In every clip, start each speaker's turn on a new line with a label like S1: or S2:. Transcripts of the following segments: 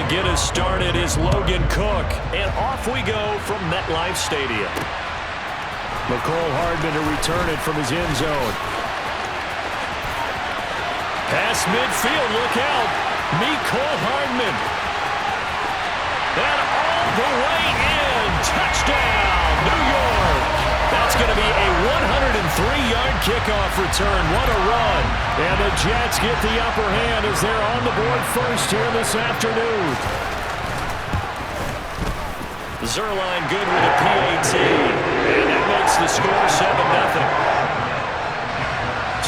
S1: get us started is Logan Cook. And off we go from MetLife Stadium. McCole Hardman to return it from his end zone. Pass midfield, look out. McCole Hardman. And all the way in. Touchdown, New York. That's going to be a 103-yard kickoff return. What a run. And the Jets get the upper hand as they're on the board first here this afternoon. Zerline good with a PAT. And that makes the score 7-0.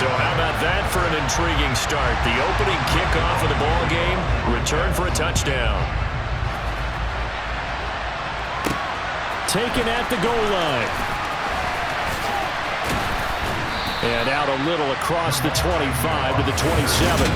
S1: So how about that for an intriguing start? The opening kickoff of the ball game, return for a touchdown. Taken at the goal line. And out a little across the 25 to the 27.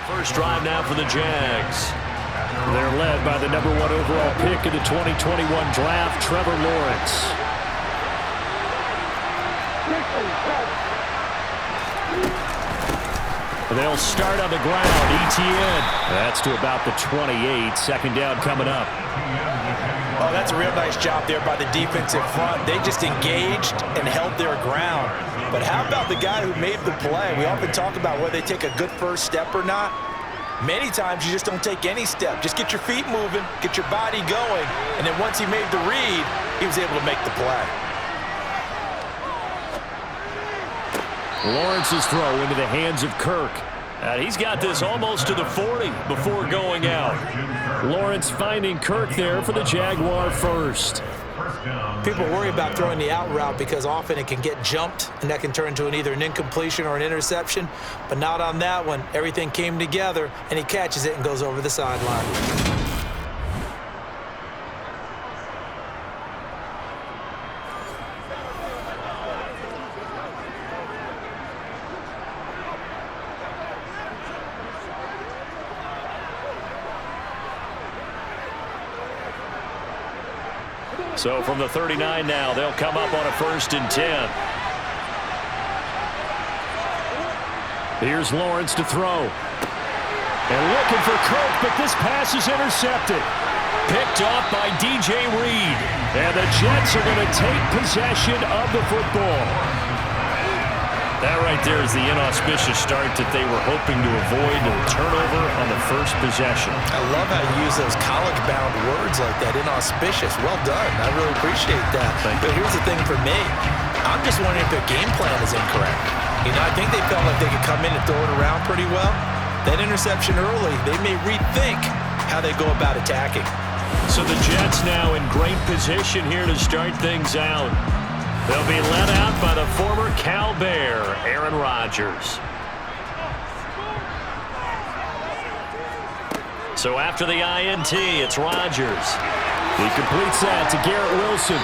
S1: First drive now for the Jags. They're led by the #1 overall pick in the 2021 draft, Trevor Lawrence. They'll start on the ground. ETN. That's to about the 28. Second down coming up.
S2: Oh, that's a real nice job there by the defensive front. They just engaged and held their ground. But how about the guy who made the play? We often talk about whether they take a good first step or not. Many times you just don't take any step. Just get your feet moving, get your body going, and then once he made the read, he was able to make the play.
S1: Lawrence's throw into the hands of Kirk. And he's got this almost to the 40 before going out. Lawrence finding Kirk there for the Jaguar first.
S2: People worry about throwing the out route because often it can get jumped, and that can turn into either an incompletion or an interception. But not on that one. Everything came together, and he catches it and goes over the sideline.
S1: So from the 39 now, they'll come up on a 1st and 10. Here's Lawrence to throw. And looking for Kirk, but this pass is intercepted. Picked off by DJ Reed. And the Jets are going to take possession of the football. That right there is the inauspicious start that they were hoping to avoid, a turnover on the first possession.
S2: I love how you use those college-bound words like that, inauspicious. Well done. I really appreciate that. But here's the thing for me. I'm just wondering if their game plan is incorrect. You know, I think they felt like they could come in and throw it around pretty well. That interception early, they may rethink how they go about attacking.
S1: So the Jets now in great position here to start things out. They'll be led out by the former Cal Bear, Aaron Rodgers. So after the INT, it's Rodgers. He completes that to Garrett Wilson.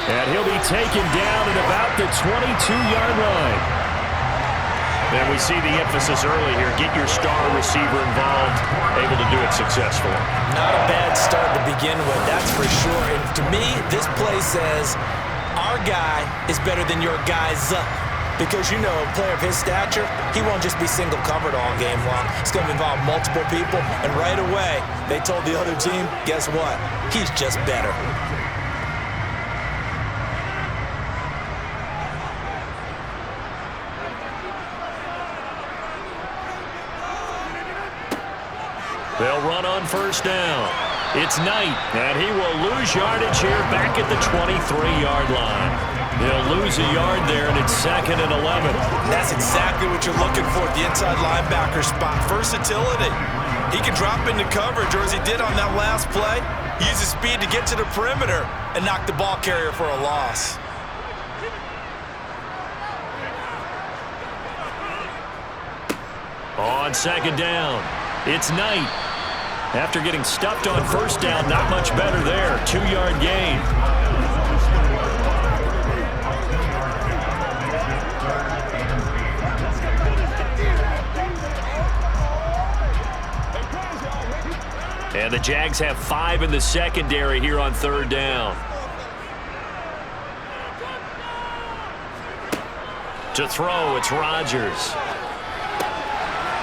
S1: And he'll be taken down at about the 22-yard line. And we see the emphasis early here. Get your star receiver involved, able to do it successfully.
S2: Not a bad start to begin with, that's for sure. And to me, this play says, our guy is better than your guys. Because, you know, a player of his stature, he won't just be single covered all game long. It's going to involve multiple people. And right away, they told the other team, guess what? He's just better.
S1: They'll run on 1st down. It's Knight, and he will lose yardage here back at the 23-yard line. He'll lose a yard there, and it's 2nd and 11.
S2: That's exactly what you're looking for at the inside linebacker spot. Versatility. He can drop into coverage, or as he did on that last play, use his speed to get to the perimeter and knock the ball carrier for a loss.
S1: On second down, it's Knight. After getting stuffed on first down, not much better there. 2-yard gain. And the Jags have 5 in the secondary here on third down. To throw, it's Rodgers.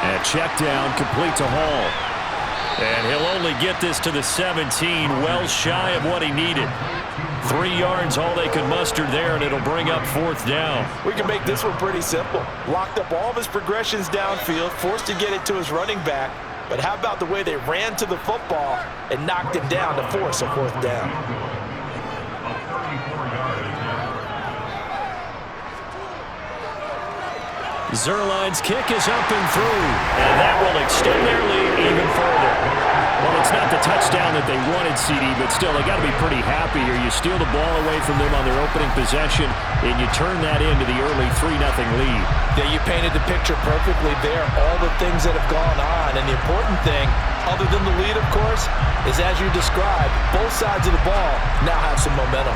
S3: And check down, complete to Hall.
S1: And he'll only get this to the 17, well shy of what he needed. 3 yards, all they could muster there, and it'll bring up fourth down.
S2: We can make this one pretty simple. Locked up all of his progressions downfield, forced to get it to his running back. But how about the way they ran to the football and knocked him down to force a fourth down?
S1: Zerline's kick is up and through, and that will extend their lead even further.
S3: Well, it's not the touchdown that they wanted, CD, but still, they got to be pretty happy here. You steal the ball away from them on their opening possession, and you turn that into the early 3-0 lead.
S2: Yeah, you painted the picture perfectly there, all the things that have gone on. And the important thing, other than the lead, of course, is as you described, both sides of the ball now have some momentum.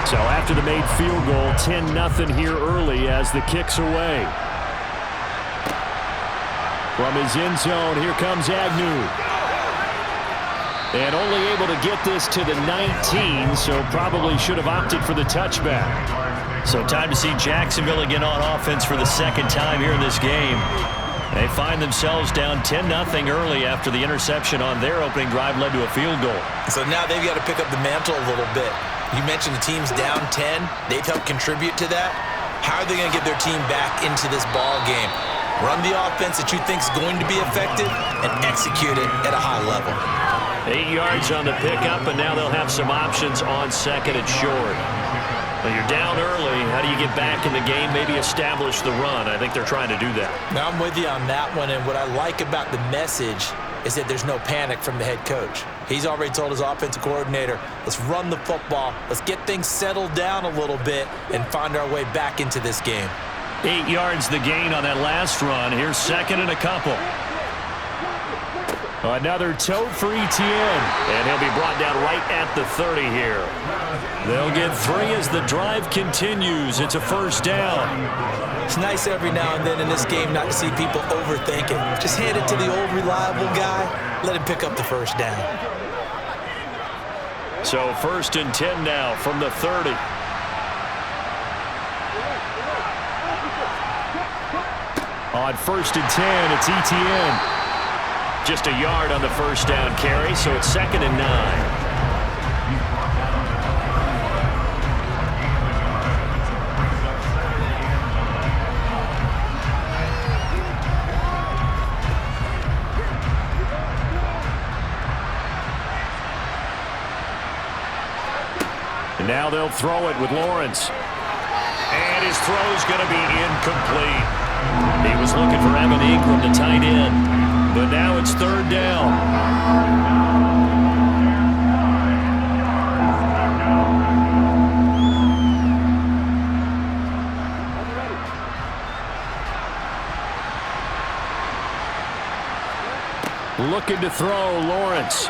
S3: So after the made field goal, 10-0 here early as the kick's away. From his end zone, here comes Agnew. And only able to get this to the 19, so probably should have opted for the touchback.
S1: So time to see Jacksonville again on offense for the second time here in this game. They find themselves down 10-0 early after the interception on their opening drive led to a field goal.
S2: So now they've got to pick up the mantle a little bit. You mentioned the team's down 10. They've helped contribute to that. How are they going to get their team back into this ball game? Run the offense that you think is going to be effective and execute it at a high level.
S1: 8 yards on the pickup, and now they'll have some options on second and short. Well, you're down early. How do you get back in the game, maybe establish the run? I think they're trying to do that.
S2: Now, I'm with you on that one, and what I like about the message is that there's no panic from the head coach. He's already told his offensive coordinator, let's run the football, let's get things settled down a little bit and find our way back into this game.
S1: 8 yards the gain on that last run. Here's second and a couple.
S3: Another tote for Etienne.
S1: And he'll be brought down right at the 30 here. They'll get 3 as the drive continues. It's a first down.
S2: It's nice every now and then in this game not to see people overthink it. Just hand it to the old reliable guy. Let him pick up the first down.
S1: So first and 10 now from the 30.
S3: On first and 10, it's Etienne.
S1: Just a yard on the first down carry, so it's second and 9.
S3: And now they'll throw it with Lawrence.
S1: And his throw's going to be incomplete. He was looking for Evan Ingram, the tight end. But now it's third down.
S3: Looking to throw, Lawrence.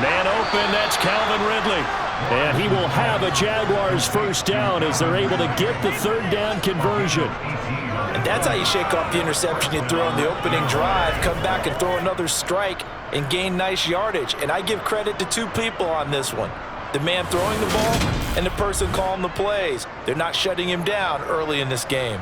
S1: Man open, that's Calvin Ridley.
S3: And he will have a Jaguars first down as they're able to get the third down conversion.
S2: And that's how you shake off the interception you threw on the opening drive, come back and throw another strike and gain nice yardage. And I give credit to 2 people on this one. The man throwing the ball and the person calling the plays. They're not shutting him down early in this game.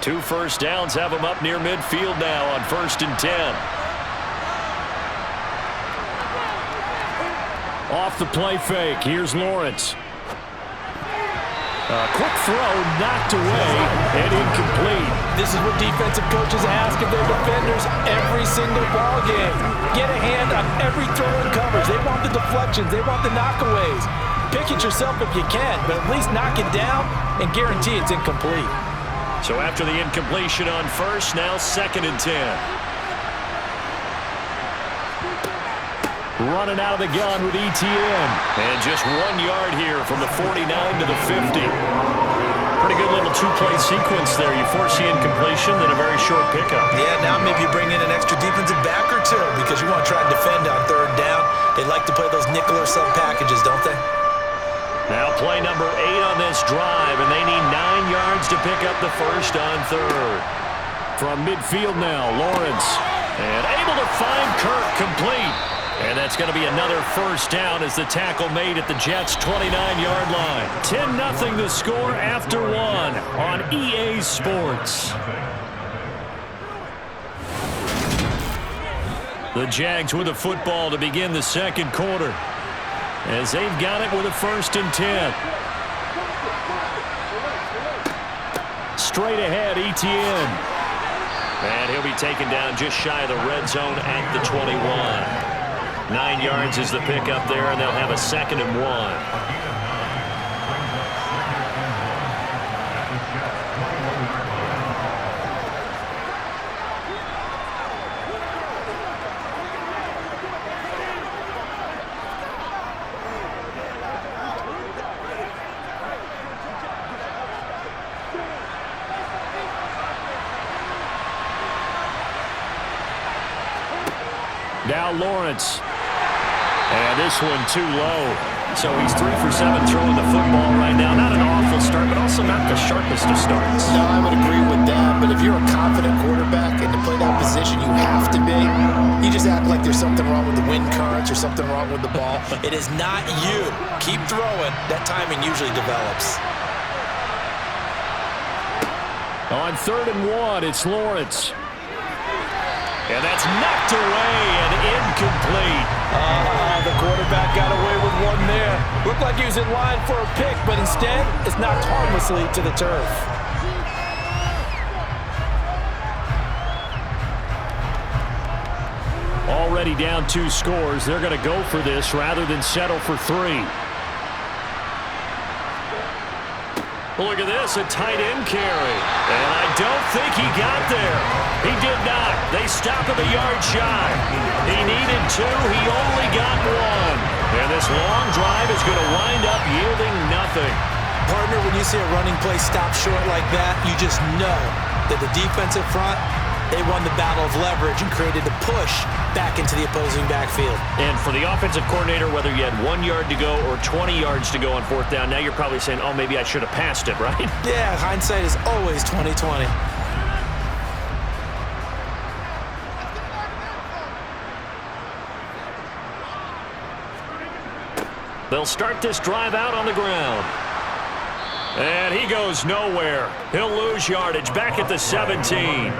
S1: Two first downs have him up near midfield now on first and 10.
S3: Off the play fake, here's Lawrence.
S1: Quick throw, knocked away, and incomplete.
S2: This is what defensive coaches ask of their defenders every single ball game. Get a hand on every throw and coverage. They want the deflections. They want the knockaways. Pick it yourself if you can, but at least knock it down and guarantee it's incomplete.
S3: So after the incompletion on first, now 2nd and 10.
S1: Running out of the gun with ETN.
S3: And just 1 yard here from the 49 to the 50. Pretty good little two-play sequence there. You force the incompletion, then a very short pickup.
S2: Yeah, now maybe you bring in an extra defensive back or two because you want to try and defend on 3rd down. They like to play those nickel or sub packages, don't they?
S3: Now play number 8 on this drive, and they need 9 yards to pick up the first on 3rd.
S1: From midfield now, Lawrence.
S3: And able to find Kirk complete. And that's going to be another first down as the tackle made at the Jets' 29-yard line.
S1: 10-0 the score after 1 on EA Sports. The Jags with the football to begin the 2nd quarter, as they've got it with a 1st and 10. Straight ahead, ETN.
S3: And he'll be taken down just shy of the red zone at the 21. 9 yards is the pickup there, and they'll have a 2nd and 1.
S1: Now Lawrence. And this one too low. So he's 3 for 7 throwing the football right now. Not an awful start, but also not the sharpest of starts.
S4: No, I would agree with that. But if you're a confident quarterback and to play that position you have to be, you just act like there's something wrong with the wind currents or something wrong with the ball.
S2: It is not you. Keep throwing. That timing usually develops.
S1: On 3rd and 1, it's Lawrence. And that's knocked away and incomplete.
S2: The quarterback got away with one there. Looked like he was in line for a pick, but instead, it's knocked harmlessly to the turf.
S1: Already down 2 scores. They're going to go for this rather than settle for 3.
S3: Look at this, a tight end carry. And I don't think he got there. He did not. They stop him a yard shy. He needed 2. He only got 1. And this long drive is going to wind up yielding nothing.
S2: Partner, when you see a running play stop short like that, you just know that the defensive front, they won the battle of leverage and created the push back into the opposing backfield.
S3: And for the offensive coordinator, whether you had 1 yard to go or 20 yards to go on 4th down, now you're probably saying, oh, maybe I should have passed it, right?
S2: Yeah, hindsight is always 20/20.
S3: They'll start this drive out on the ground.
S1: And he goes nowhere. He'll lose yardage back at the 17.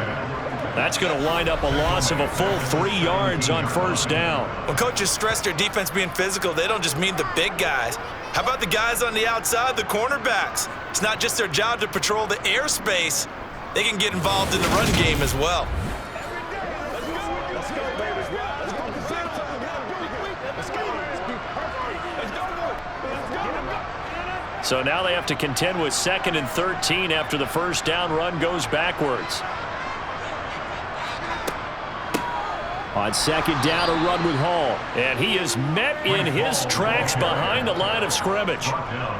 S1: That's going to wind up a loss of a full 3 yards on 1st down.
S2: When coaches stress their defense being physical, they don't just mean the big guys. How about the guys on the outside, the cornerbacks? It's not just their job to patrol the airspace. They can get involved in the run game as well.
S1: So now they have to contend with 2nd and 13 after the 1st down run goes backwards. On 2nd down, a run with Hall. And he is met in his tracks behind the line of scrimmage.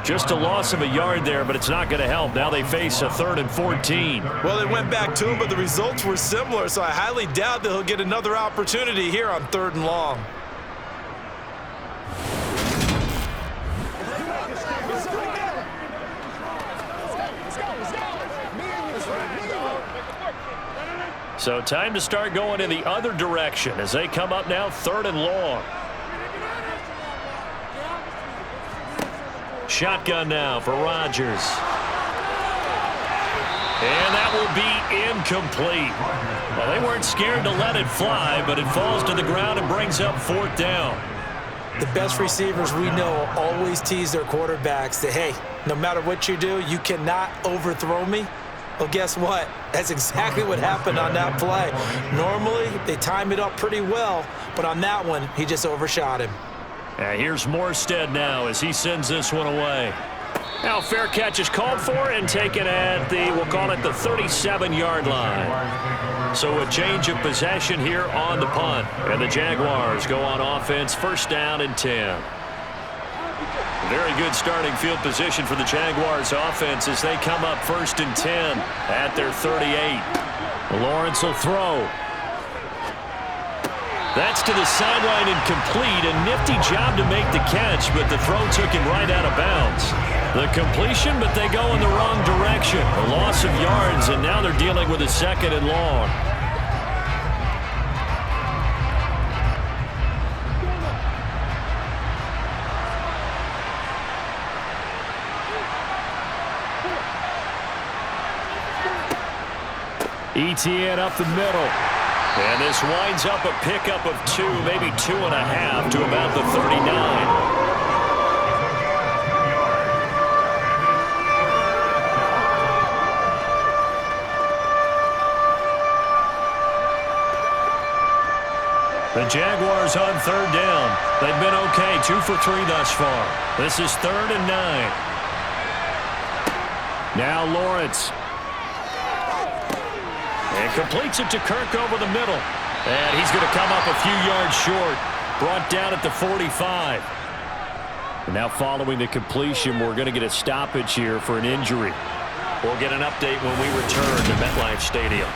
S1: Just a loss of a yard there, but it's not going to help. Now they face a 3rd and 14.
S2: Well, they went back to him, but the results were similar, so I highly doubt that he'll get another opportunity here on 3rd and long.
S1: So time to start going in the other direction as they come up now 3rd and long. Shotgun now for Rodgers. And that will be incomplete. Well, they weren't scared to let it fly, but it falls to the ground and brings up 4th down.
S2: The best receivers we know always tease their quarterbacks that, hey, no matter what you do, you cannot overthrow me. Well, guess what? That's exactly what happened on that play. Normally, they time it up pretty well, but on that one, he just overshot him.
S3: Here's Morstead now as he sends this one away. Now, fair catch is called for and taken at we'll call it the 37-yard line. So a change of possession here on the punt. And the Jaguars go on offense, first down and 10. Very good starting field position for the Jaguars offense as they come up first and 10 at their 38.
S1: Lawrence will throw.
S3: That's to the sideline and complete. A nifty job to make the catch, but the throw took him right out of bounds. The completion, but they go in the wrong direction. A loss of yards, and now they're dealing with a second and long.
S1: ETN up the middle.
S3: And this winds up a pickup of 2, maybe 2.5 to about the 39. The Jaguars on third down. They've been okay, 2 for 3 thus far. This is 3rd and 9.
S1: Now Lawrence.
S3: And completes it to Kirk over the middle. And he's going to come up a few yards short. Brought down at the 45.
S1: And now following the completion, we're going to get a stoppage here for an injury.
S3: We'll get an update when we return to MetLife Stadium.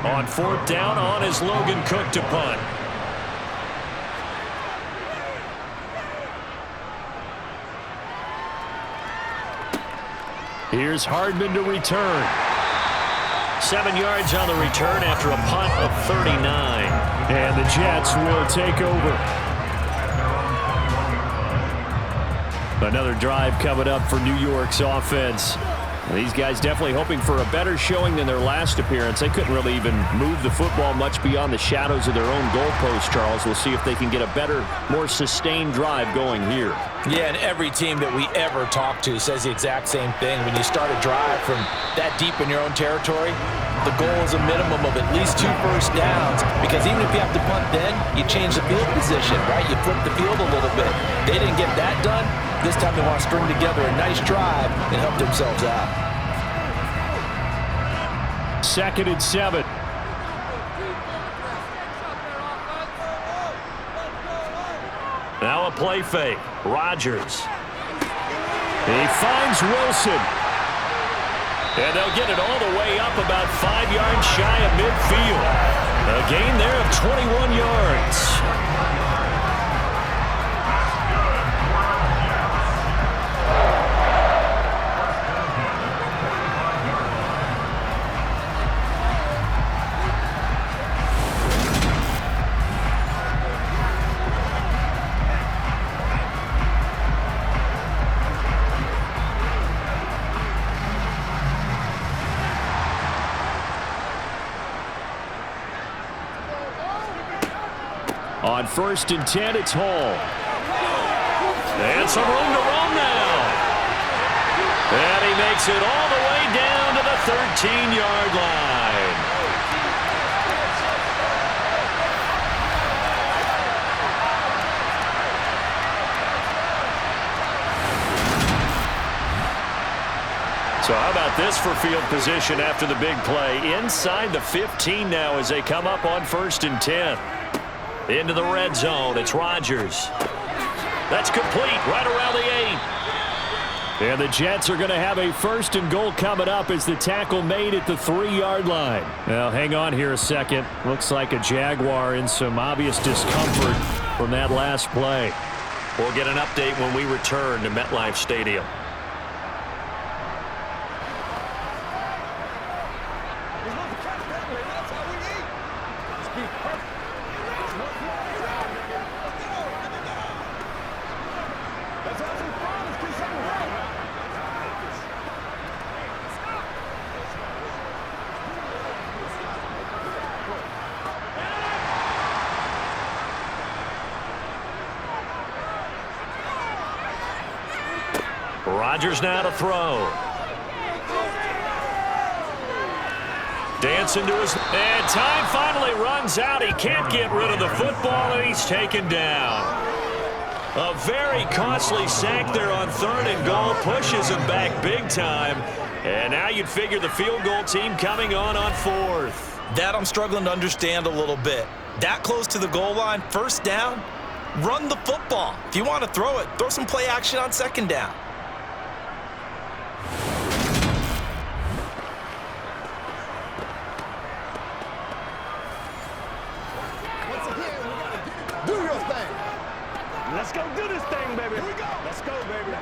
S3: On 4th down, on is Logan Cook to punt.
S1: Here's Hardman to return.
S3: 7 yards on the return after a punt of 39.
S1: And the Jets will take over. Another drive coming up for New York's offense. These guys definitely hoping for a better showing than their last appearance. They couldn't really even move the football much beyond the shadows of their own goalpost, Charles. We'll see if they can get a better, more sustained drive going here.
S2: Yeah, and every team that we ever talk to says the exact same thing. When you start a drive from that deep in your own territory, the goal is a minimum of at least 2 first downs, because even if you have to punt then, you change the field position, right? You flip the field a little bit. They didn't get that done. This time they want to string together a nice drive and help themselves out.
S1: 2nd and 7.
S3: Now a play fake. Rodgers.
S1: He finds Wilson.
S3: And they'll get it all the way up about 5 yards shy of midfield. A gain there of 21 yards.
S1: On 1st and 10, it's Hall.
S3: And some room to run now. And he makes it all the way down to the 13-yard line. So how about this for field position after the big play? Inside the 15 now as they come up on 1st and 10. Into the red zone, it's Rodgers. That's complete right around the 8.
S1: And the Jets are going to have a 1st and goal coming up as the tackle made at the 3-yard line. Now, hang on here a second. Looks like a Jaguar in some obvious discomfort from that last play.
S3: We'll get an update when we return to MetLife Stadium. Rodgers now to throw. Dancing to his... And time finally runs out. He can't get rid of the football, and he's taken down. A very costly sack there on 3rd and goal. Pushes him back big time. And now you'd figure the field goal team coming on 4th.
S2: That I'm struggling to understand a little bit. That close to the goal line, 1st down, run the football. If you want to throw it, throw some play action on 2nd down.
S5: Do your thing. Let's go do this thing, baby. Here we go. Let's go, baby.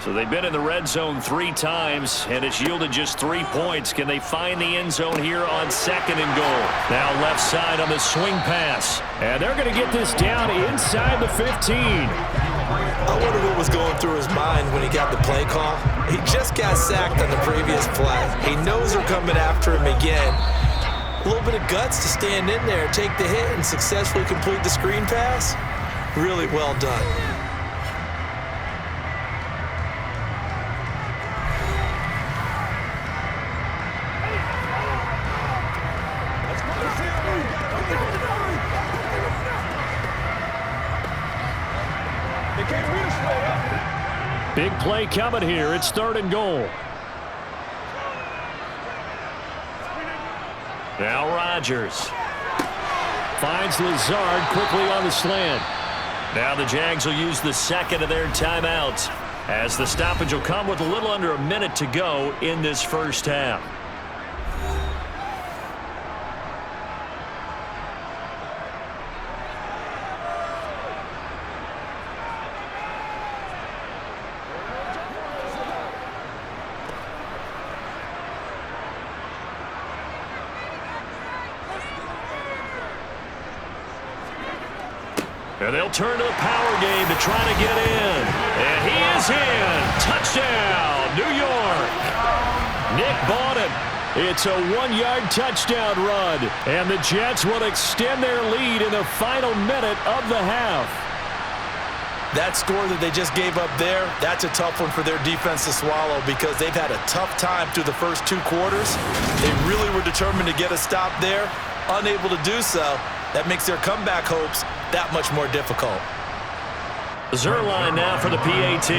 S3: So they've been in the red zone 3 times, and it's yielded just 3 points. Can they find the end zone here on 2nd and goal? Now left side on the swing pass.
S1: And they're going to get this down inside the 15.
S2: I wonder what was going through his mind when he got the play call. He just got sacked on the previous play. He knows they're coming after him again. A little bit of guts to stand in there, take the hit, and successfully complete the screen pass. Really well done.
S1: Big play coming here. It's 3rd and goal.
S3: Now Rodgers.
S1: Finds Lazard quickly on the slant.
S3: Now the Jags will use the 2nd of their timeouts, as the stoppage will come with a little under a minute to go in this 1st half. And they'll turn to the power game to try to get in. And he is in. Touchdown, New York.
S1: Nick bought it. It's a 1-yard touchdown run. And the Jets will extend their lead in the final minute of the half.
S2: That score that they just gave up there, that's a tough one for their defense to swallow because they've had a tough time through the first 2 quarters. They really were determined to get a stop there. Unable to do so. That makes their comeback hopes that much more difficult.
S3: Zerline now for the PAT.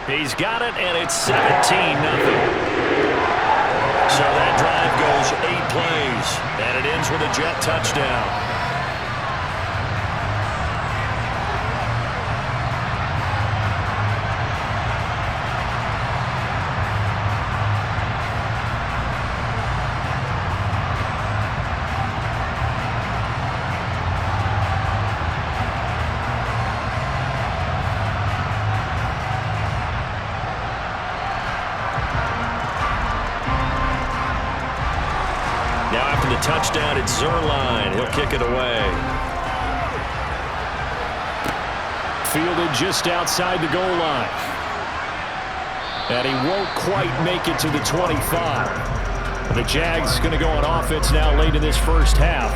S3: He's got it, and it's 17-0. So that drive goes 8 plays, and it ends with a Jet touchdown. Touchdown, it's Zerline. He'll kick it away.
S1: Fielded just outside the goal line. And he won't quite make it to the 25. The Jags going to go on offense now late in this first half.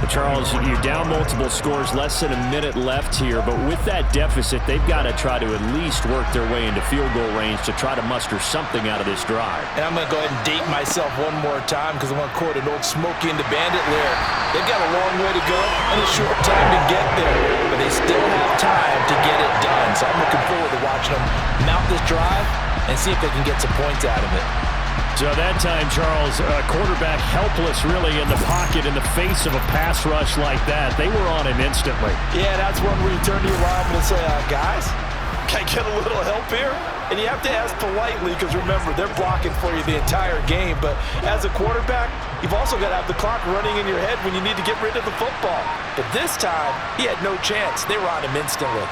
S1: But Charles, you're down multiple scores, less than a minute left here. But with that deficit, they've got to try to at least work their way into field goal range to try to muster something out of this drive.
S2: And I'm going to go ahead and date myself one more time because I want to quote an old Smokey and the Bandit lyric. They've got a long way to go and a short time to get there. But they still have time to get it done. So I'm looking forward to watching them mount this drive and see if they can get some points out of it.
S1: So that time, Charles, quarterback helpless really in the pocket in the face of a pass rush like that. They were on him instantly.
S2: Yeah, that's one where you turn to your lineman and say, guys, can I get a little help here? And you have to ask politely because, remember, they're blocking for you the entire game. But as a quarterback, you've also got to have the clock running in your head when you need to get rid of the football. But this time, he had no chance. They were on him instantly.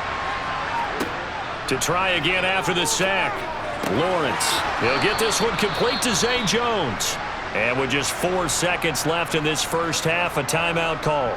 S3: To try again after the sack. Lawrence, he'll get this one complete to Zay Jones. And with just 4 seconds left in this first half, a timeout call.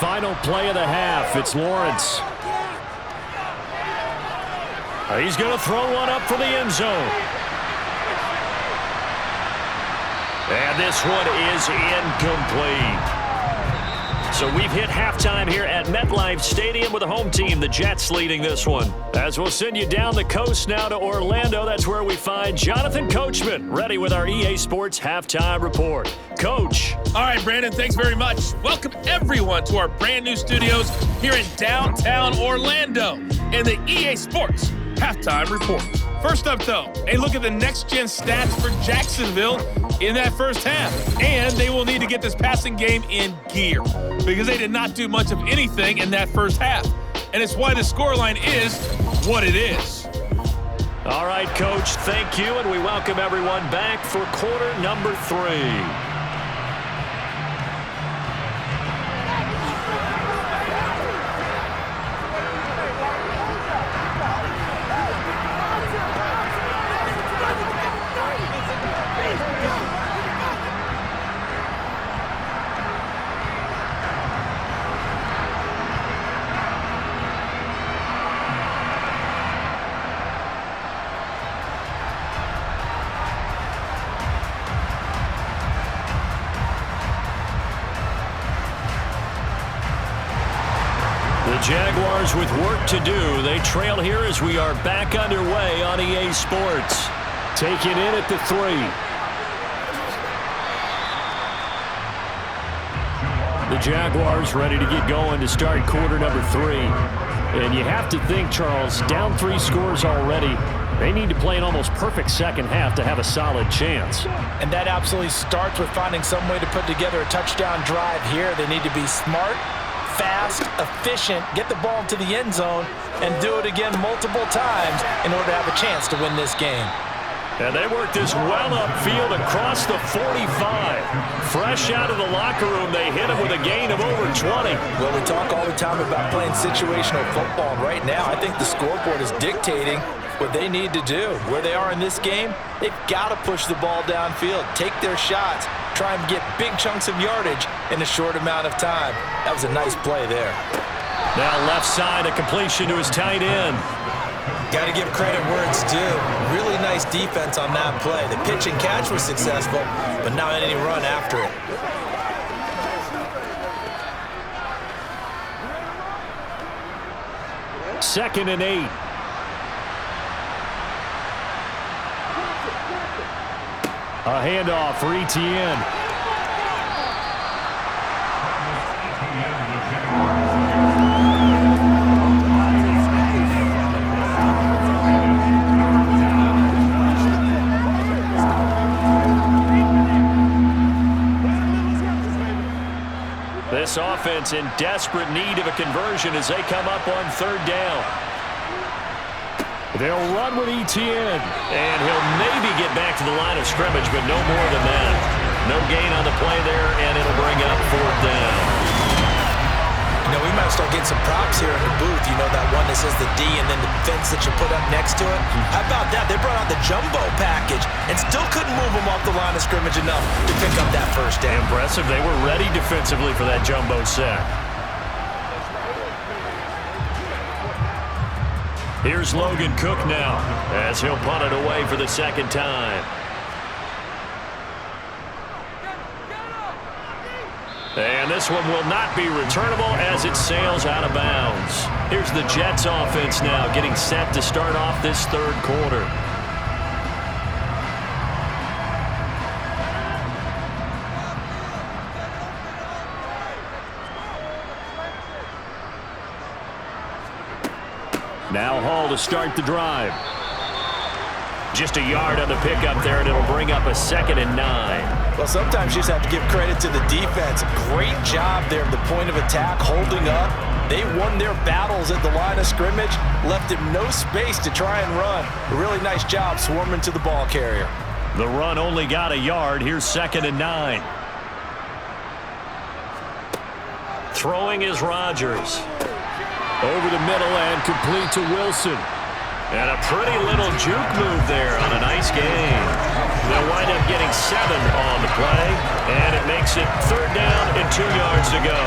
S1: final play of the half. It's Lawrence. He's going to throw one up for the end zone. And this one is incomplete. So we've hit halftime here at MetLife Stadium with the home team, the Jets, leading this one. As we'll send you down the coast now to Orlando, that's where we find Jonathan Coachman, ready with our EA Sports Halftime Report. Coach.
S6: All right, Brandon, thanks very much. Welcome, everyone, to our brand new studios here in downtown Orlando in the EA Sports Halftime Report. First up, though, a look at the next-gen stats for Jacksonville in that first half. And they will need to get this passing game in gear because they did not do much of anything in that first half. And it's why the scoreline is what it is.
S1: All right, Coach, thank you, and we welcome everyone back for quarter number 3. Jaguars with work to do. They trail here as we are back underway on EA Sports. Taking in at the 3. The Jaguars ready to get going to start quarter number 3. And you have to think, Charles, down 3 scores already. They need to play an almost perfect second half to have a solid chance.
S2: And that absolutely starts with finding some way to put together a touchdown drive here. They need to be smart, fast, efficient, get the ball to the end zone, and do it again multiple times in order to have a chance to win this game.
S1: And they work this well upfield across the 45. Fresh out of the locker room, they hit him with a gain of over 20.
S2: Well, we talk all the time about playing situational football. And right now, I think the scoreboard is dictating what they need to do. Where they are in this game, they've got to push the ball downfield, take their shots, try and get big chunks of yardage in a short amount of time. That was a nice play there.
S1: Now left side, a completion to his tight end.
S2: Got to give credit where it's due. Really nice defense on that play. The pitch and catch was successful, but not any run after it.
S1: Second and 8. A handoff for Etienne. This offense in desperate need of a conversion as they come up on 3rd down. They'll run with Etienne, and he'll maybe get back to the line of scrimmage, but no more than that. No gain on the play there, and it'll bring up 4th down.
S2: You know, we might start getting some props here in the booth. You know, that one that says the D and then the fence that you put up next to it? How about that? They brought out the jumbo package and still couldn't move them off the line of scrimmage enough to pick up that 1st down.
S1: Impressive. They were ready defensively for that jumbo sack. Here's Logan Cook now as he'll punt it away for the 2nd time. And this one will not be returnable as it sails out of bounds. Here's the Jets offense now getting set to start off this 3rd quarter. Now Hall to start the drive. Just a yard on the pickup there, and it'll bring up a 2nd and 9.
S2: Well, sometimes you just have to give credit to the defense. Great job there at the point of attack, holding up. They won their battles at the line of scrimmage, left him no space to try and run. A really nice job swarming to the ball carrier.
S1: The run only got a yard. Here's 2nd and 9. Throwing is Rodgers. Over the middle and complete to Wilson. And a pretty little juke move there on a nice gain. They'll wind up getting 7 on the play, and it makes it 3rd down and 2 yards to go.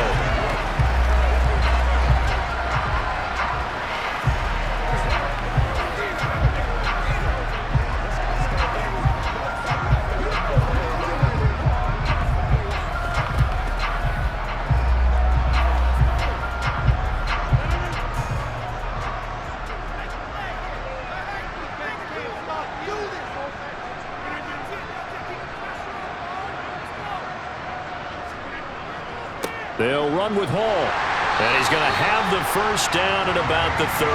S1: He'll run with Hall.
S3: And he's going to have the first down at about the 38.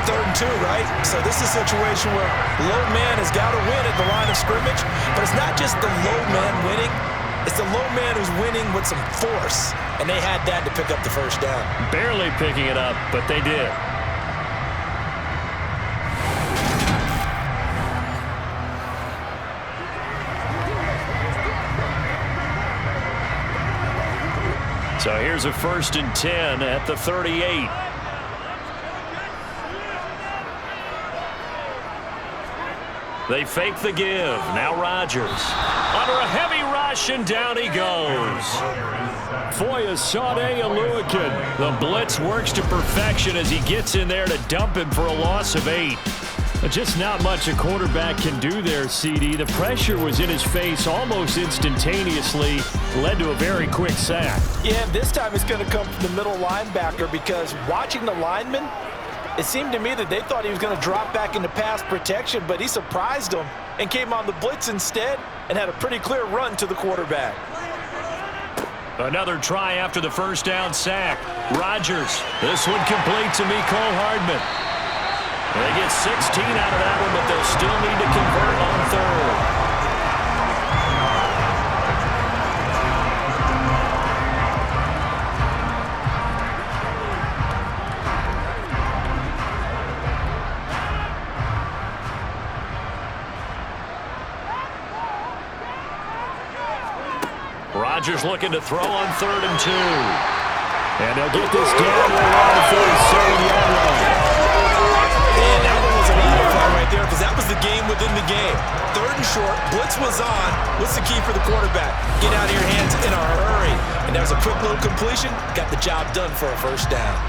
S2: 3rd and 2, right? So this is a situation where low man has got to win at the line of scrimmage, but it's not just the low man winning. It's the low man who's winning with some force, and they had that to pick up the first down.
S3: Barely picking it up, but they did. So here's a 1st and 10 at the 38. They fake the give. Now Rodgers. Under a heavy rush, and down he goes.
S1: Foyesade Oluwakin. The blitz works to perfection as he gets in there to dump him for a loss of 8. Just not much a quarterback can do there, CD. The pressure was in his face almost instantaneously. Led to a very quick sack.
S2: Yeah, this time it's going to come from the middle linebacker because watching the lineman, it seemed to me that they thought he was going to drop back into pass protection, but he surprised them and came on the blitz instead and had a pretty clear run to the quarterback.
S3: Another try after the first down sack. Rodgers. This one complete to Mecole Hardman. They get 16 out of that one, but they'll still need to convert on 3rd. Rodgers looking to throw on 3rd and 2.
S1: And they'll get this down around the 37-yard line.
S2: And that one was a lot of fun right there because that was the game within the game. 3rd and short, blitz was on. What's the key for the quarterback? Get out of your hands in a hurry. And that was a quick little completion. Got the job done for a first down.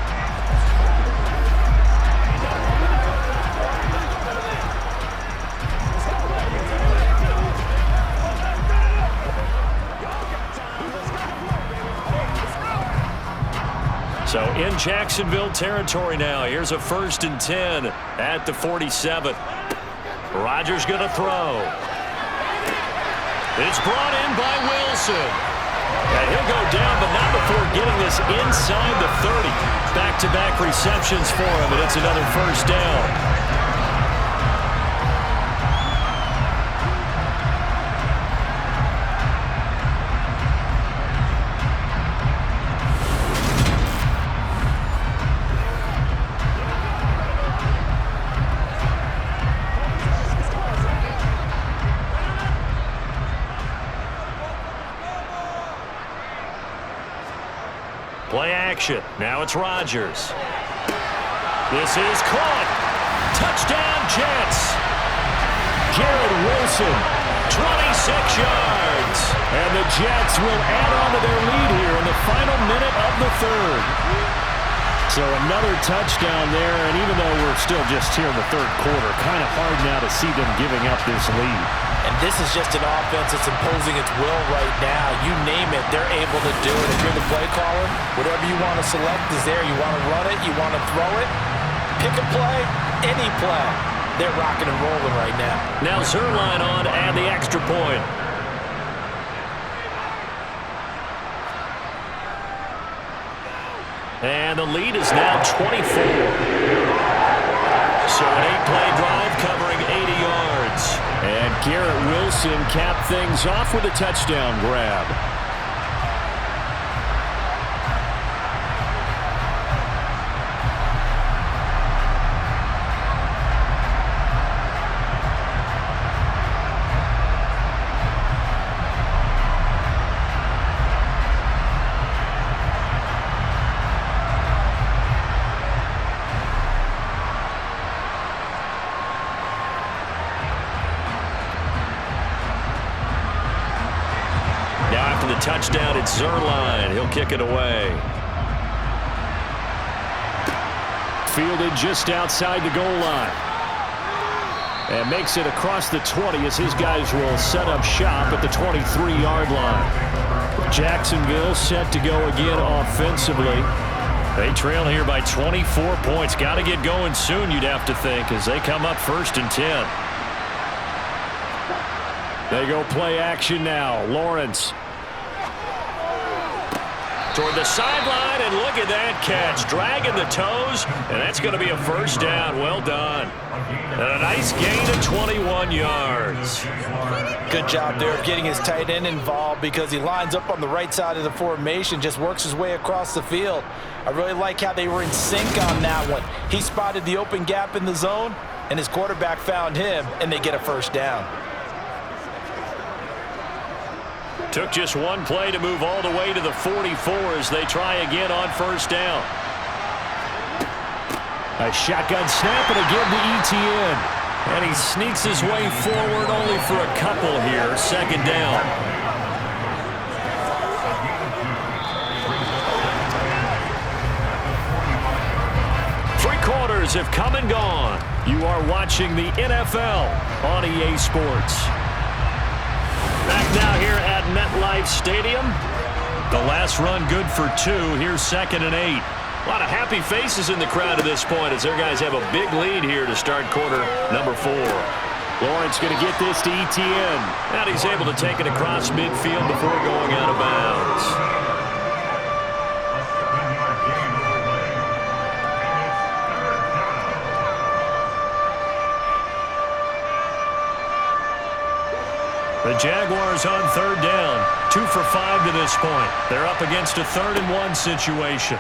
S3: So in Jacksonville territory now. Here's a 1st and 10 at the 47. Rodgers going to throw. It's brought in by Wilson. And he'll go down, but not before getting this inside the 30. Back-to-back receptions for him, and it's another first down. Play action. Now it's Rodgers. This is caught. Touchdown, Jets.
S1: Garrett Wilson,
S3: 26 yards.
S1: and the Jets will add on to their lead here in the final minute of the 3rd. So another touchdown there, and even though we're still just here in the 3rd quarter, kind of hard now to see them giving up this lead.
S2: And this is just an offense that's imposing its will right now. You name it, they're able to do it. If you're the play caller, whatever you want to select is there. You want to run it, you want to throw it, pick a play, any play. They're rocking and rolling right now.
S3: Now Zerline on and the extra point. And the lead is now 24. So an 8-play drive covering 80 yards.
S1: And Garrett Wilson capped things off with a touchdown grab.
S3: Touchdown, it's Zerline. He'll kick it away.
S1: Fielded just outside the goal line. And makes it across the 20 as his guys will set up shop at the 23-yard line. Jacksonville set to go again offensively.
S3: They trail here by 24 points. Got to get going soon, you'd have to think, as they come up 1st and 10.
S1: They go play action now. Lawrence.
S3: Toward the sideline, and look at that catch. Dragging the toes, and that's going to be a first down. Well done. And a nice gain of 21 yards.
S2: Good job there of getting his tight end involved because he lines up on the right side of the formation, just works his way across the field. I really like how they were in sync on that one. He spotted the open gap in the zone, and his quarterback found him, and they get a first down.
S3: Took just one play to move all the way to the 44 as they try again on first down.
S1: A shotgun snap and again to ETN.
S3: And he sneaks his way forward only for a couple here. Second down. Three quarters have come and gone. You are watching the NFL on EA Sports. Back now here at MetLife Stadium. The last run good for 2. Here's 2nd and 8. A lot of happy faces in the crowd at this point as their guys have a big lead here to start quarter number 4.
S1: Lawrence going to get this to ETN.
S3: And he's able to take it across midfield before going out of bounds. The Jaguars on third down. 2 for 5 to this point. They're up against a 3rd and 1 situation.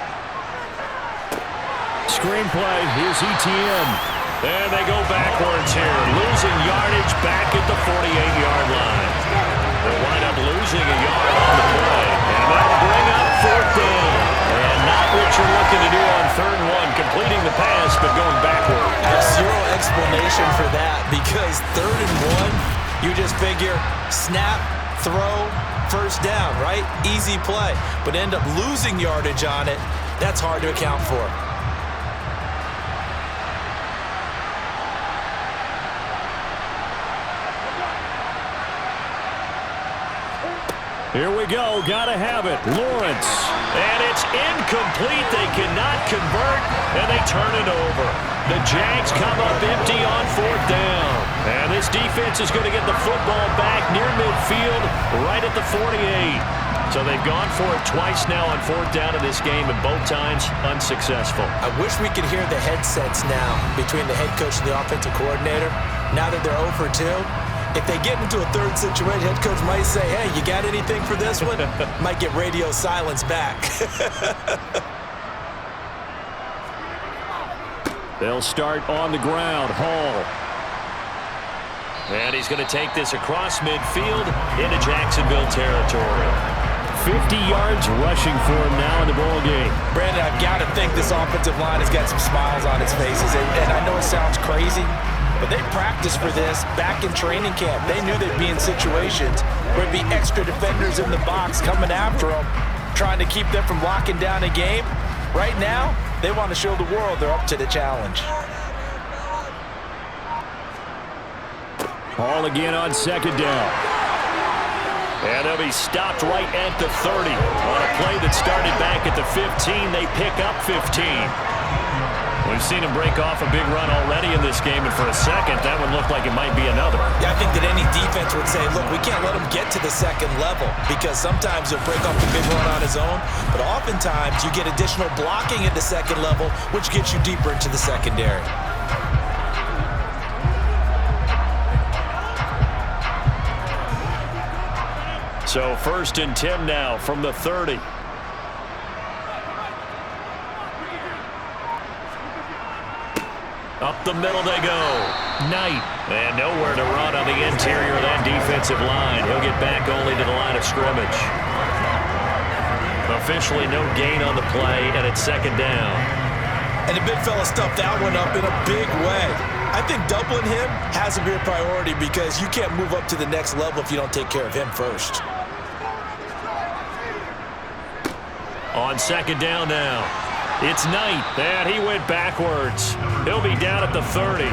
S1: Screenplay. Here's ETN.
S3: And they go backwards here. Losing yardage back at the 48-yard line. They'll wind up losing a yard on the play. And that'll bring up 4th down. And not what you're looking to do on 3rd and 1. Completing the pass, but going backward.
S2: I have zero explanation for that because 3rd and 1, you just figure snap, throw, first down, right? Easy play. But end up losing yardage on it. That's hard to account for.
S1: Here we go. Gotta have it. Lawrence.
S3: And it's incomplete. They cannot convert, and they turn it over. The Jags come up empty on 4th down. And this defense is going to get the football back near midfield, right at the 48. So they've gone for it twice now on 4th down in this game, and both times unsuccessful.
S2: I wish we could hear the headsets now between the head coach and the offensive coordinator. Now that they're 0 for 2, if they get into a 3rd situation, head coach might say, hey, you got anything for this one? Might get radio silence back.
S1: They'll start on the ground. Hall.
S3: And he's going to take this across midfield into Jacksonville territory.
S1: 50 yards rushing for him now in the ball game.
S2: Brandon, I've got to think this offensive line has got some smiles on its faces. And I know it sounds crazy, but they practiced for this back in training camp. They knew they'd be in situations where there'd be extra defenders in the box coming after them, trying to keep them from locking down a game. Right now, they want to show the world they're up to the challenge.
S1: Hall again on 2nd down.
S3: And they'll be stopped right at the 30. On a play that started back at the 15, they pick up 15. We've seen him break off a big run already in this game, and for a second, that one looked like it might be another.
S2: Yeah, I think that any defense would say, look, we can't let him get to the 2nd level because sometimes he'll break off a big run on his own, but oftentimes you get additional blocking at the 2nd level, which gets you deeper into the secondary.
S3: So 1st and 10 now from the 30. Up the middle they go. Knight. And nowhere to run on the interior of that defensive line. He'll get back only to the line of scrimmage. Officially no gain on the play, and it's 2nd down.
S2: And the big fella stuffed that one up in a big way. I think doubling him has to be a priority because you can't move up to the next level if you don't take care of him first.
S3: On 2nd down now. It's Knight, and he went backwards. He'll be down at the 30.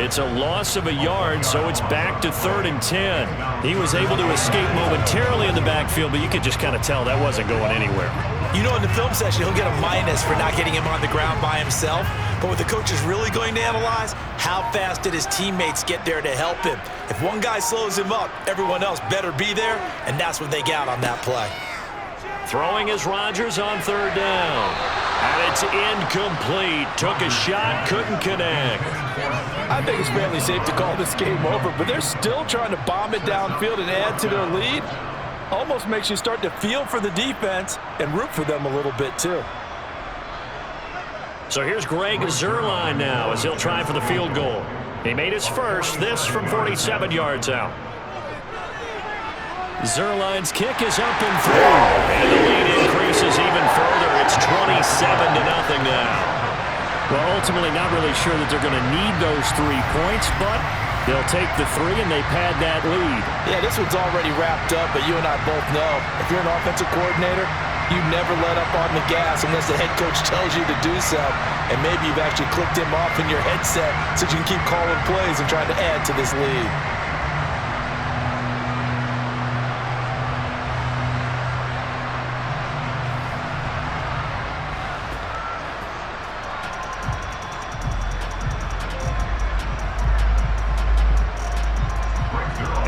S3: It's a loss of a yard, so it's back to 3rd and 10. He was able to escape momentarily in the backfield, but you could just kind of tell that wasn't going anywhere.
S2: You know, in the film session, he'll get a minus for not getting him on the ground by himself. But what the coach is really going to analyze, how fast did his teammates get there to help him? If one guy slows him up, everyone else better be there, and that's what they got on that play.
S3: Throwing is Rodgers on third down. And it's incomplete. Took a shot, couldn't connect.
S5: I think it's fairly safe to call this game over, but they're still trying to bomb it downfield and add to their lead. Almost makes you start to feel for the defense and root for them a little bit too.
S3: So here's Greg Zuerlein now as he'll try for the field goal. He made his first, this from 47 yards out. Zuerlein's kick is up and through. And the lead increases even further. It's 27-0 now.
S1: Well, ultimately not really sure that they're going to need those 3 points, but they'll take the 3 and they pad that lead.
S2: Yeah, this one's already wrapped up, but you and I both know if you're an offensive coordinator, you never let up on the gas unless the head coach tells you to do so. And maybe you've actually clicked him off in your headset so you can keep calling plays and trying to add to this lead.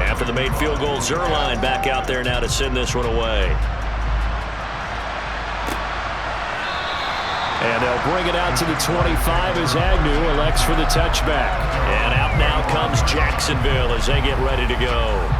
S3: After the made field goal, Zuerlein back out there now to send this one away.
S1: And they'll bring it out to the 25 as Agnew elects for the touchback.
S3: And out now comes Jacksonville as they get ready to go.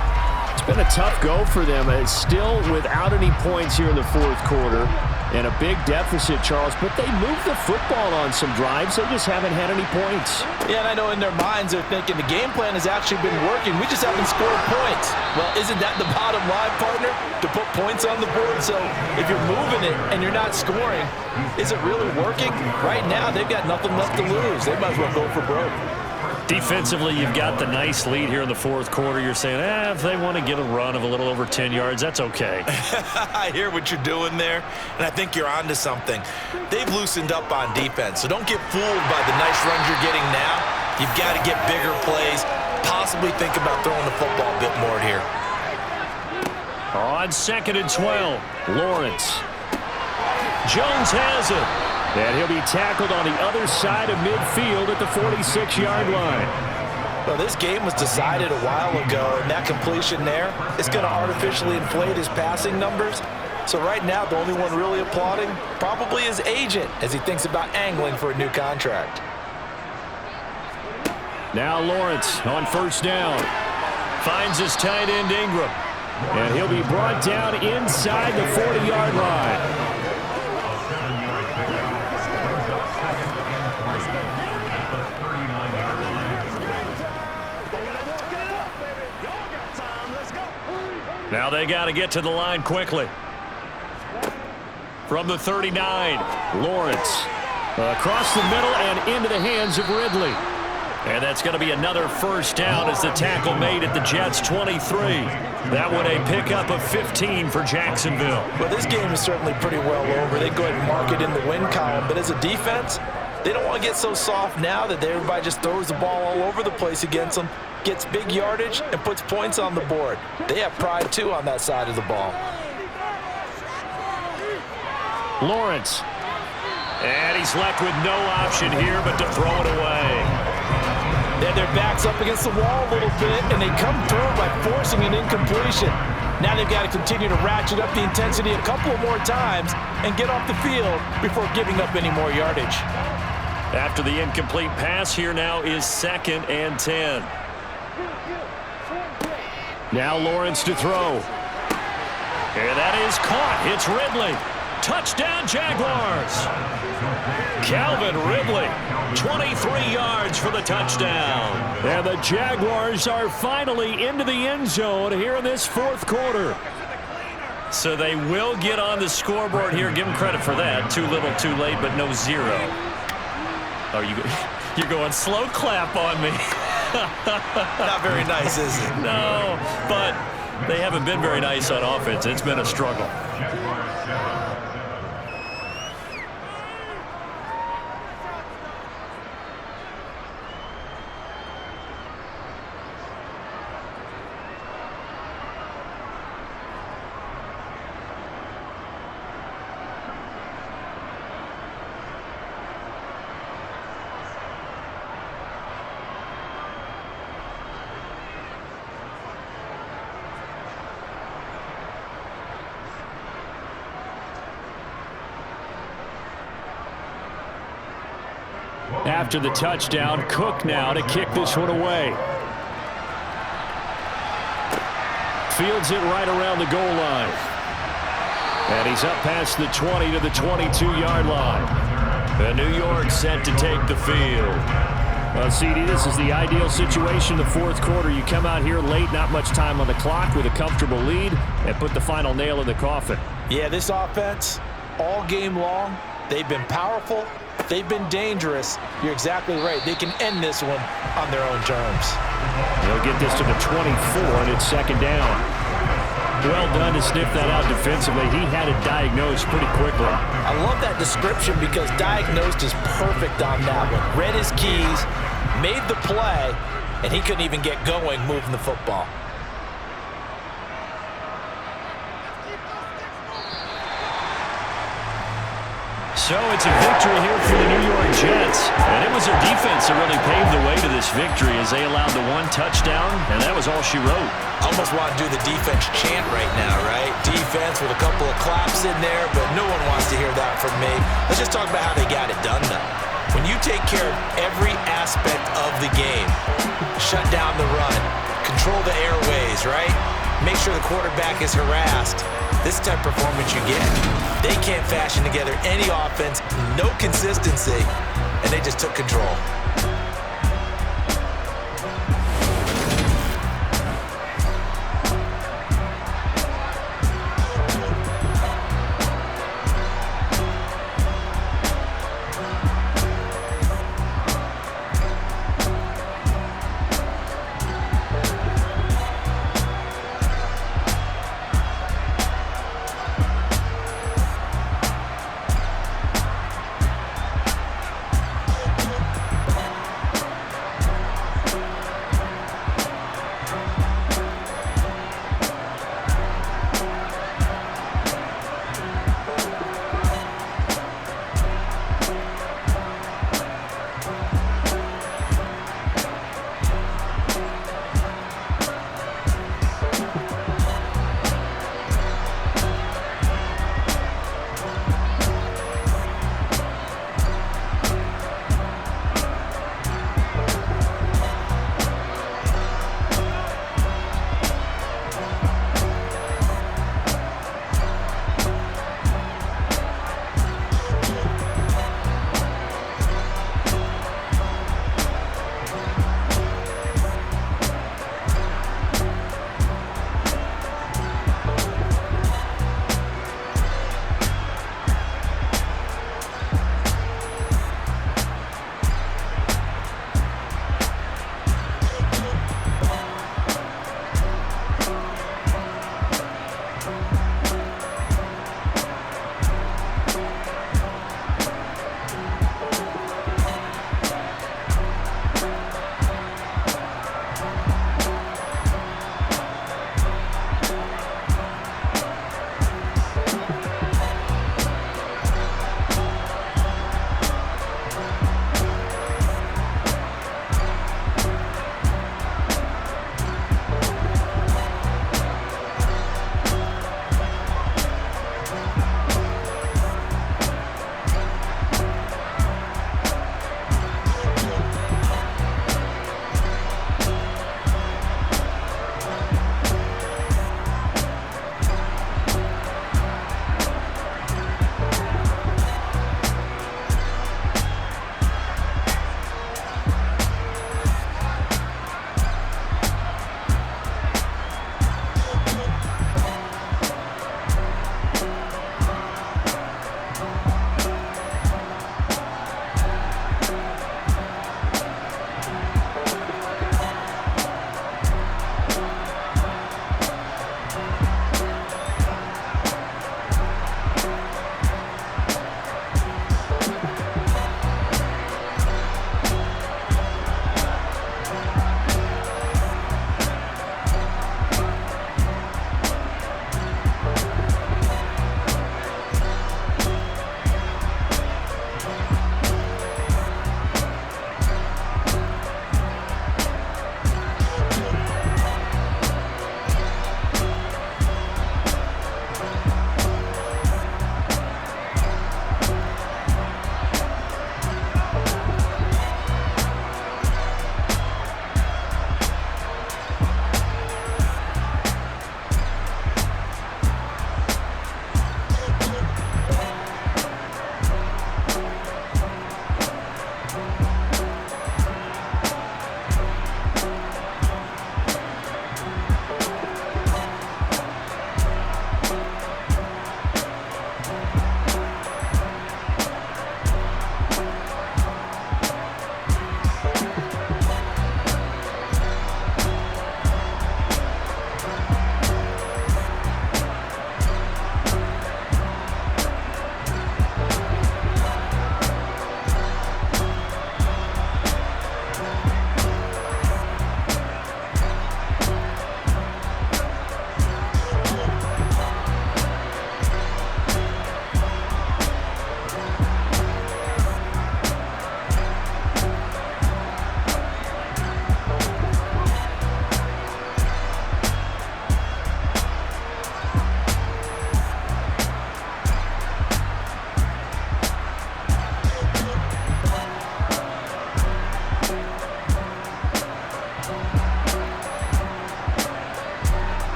S1: It's been a tough go for them. It's still without any points here in the fourth quarter. And a big deficit, Charles. But they moved the football on some drives. They just haven't had any points.
S2: Yeah, and I know in their minds they're thinking the game plan has actually been working. We just haven't scored points. Well, isn't that the bottom line, partner? To put points on the board. So if you're moving it and you're not scoring, is it really working? Right now, they've got nothing left to lose. They might as well go for broke.
S3: Defensively, you've got the nice lead here in the fourth quarter. You're saying, if they want to get a run of a little over 10 yards, that's okay.
S2: I hear what you're doing there, and I think you're onto something. They've loosened up on defense, so don't get fooled by the nice runs you're getting now. You've got to get bigger plays, possibly think about throwing the football a bit more here.
S3: On 2nd and 12, Lawrence. Jones has it.
S1: And he'll be tackled on the other side of midfield at the 46-yard line.
S2: Well, this game was decided a while ago, and that completion there is going to artificially inflate his passing numbers. So right now, the only one really applauding probably his agent as he thinks about angling for a new contract.
S1: Now Lawrence on first down.
S3: Finds his tight end Ingram.
S1: And he'll be brought down inside the 40-yard line.
S3: Now they got to get to the line quickly. From the 39,
S1: Lawrence across the middle and into the hands of Ridley.
S3: And that's going to be another first down as the tackle made at the Jets' 23. That one a pickup of 15 for Jacksonville.
S2: Well, this game is certainly pretty well over. They go ahead and mark it in the win column. But as a defense, they don't want to get so soft now that everybody just throws the ball all over the place against them, gets big yardage, and puts points on the board. They have pride, too, on that side of the ball.
S1: Lawrence.
S3: And he's left with no option here but to throw it away.
S2: Then their backs up against the wall a little bit, and they come through by forcing an incompletion. Now they've got to continue to ratchet up the intensity a couple more times and get off the field before giving up any more yardage.
S3: After the incomplete pass, here now is 2nd and 10.
S1: Now Lawrence to throw.
S3: And that is caught. It's Ridley. Touchdown, Jaguars. Calvin Ridley, 23 yards for the touchdown.
S1: And the Jaguars are finally into the end zone here in this fourth quarter.
S3: So they will get on the scoreboard here. Give them credit for that. Too little, too late, but no zero. Oh, you're going slow clap on me.
S2: Not very nice, is it?
S3: No, but they haven't been very nice on offense. It's been a struggle.
S1: After the touchdown, Cook now to kick this one away. Fields it right around the goal line. And he's up past the 20 to the 22-yard line. And New York set to take the field. Well, CD, this is the ideal situation. The fourth quarter, you come out here late, not much time on the clock with a comfortable lead, and put the final nail in the coffin.
S2: Yeah, this offense, all game long, they've been powerful. They've been dangerous. You're exactly right. They can end this one on their own terms.
S1: They'll get this to the 24, and it's second down. Well done to sniff that out defensively. He had it diagnosed pretty quickly.
S2: I love that description because diagnosed is perfect on that one. Read his keys, made the play, and he couldn't even get going moving the football.
S1: So it's a victory here for the New York Jets. And it was their defense that really paved the way to this victory as they allowed the one touchdown, and that was all she wrote.
S2: Almost want to do the defense chant right now, right? Defense with a couple of claps in there, but no one wants to hear that from me. Let's just talk about how they got it done, though. When you take care of every aspect of the game, shut down the run, control the airways, right? Make sure the quarterback is harassed. This type of performance you get. They can't fashion together any offense, no consistency, and they just took control.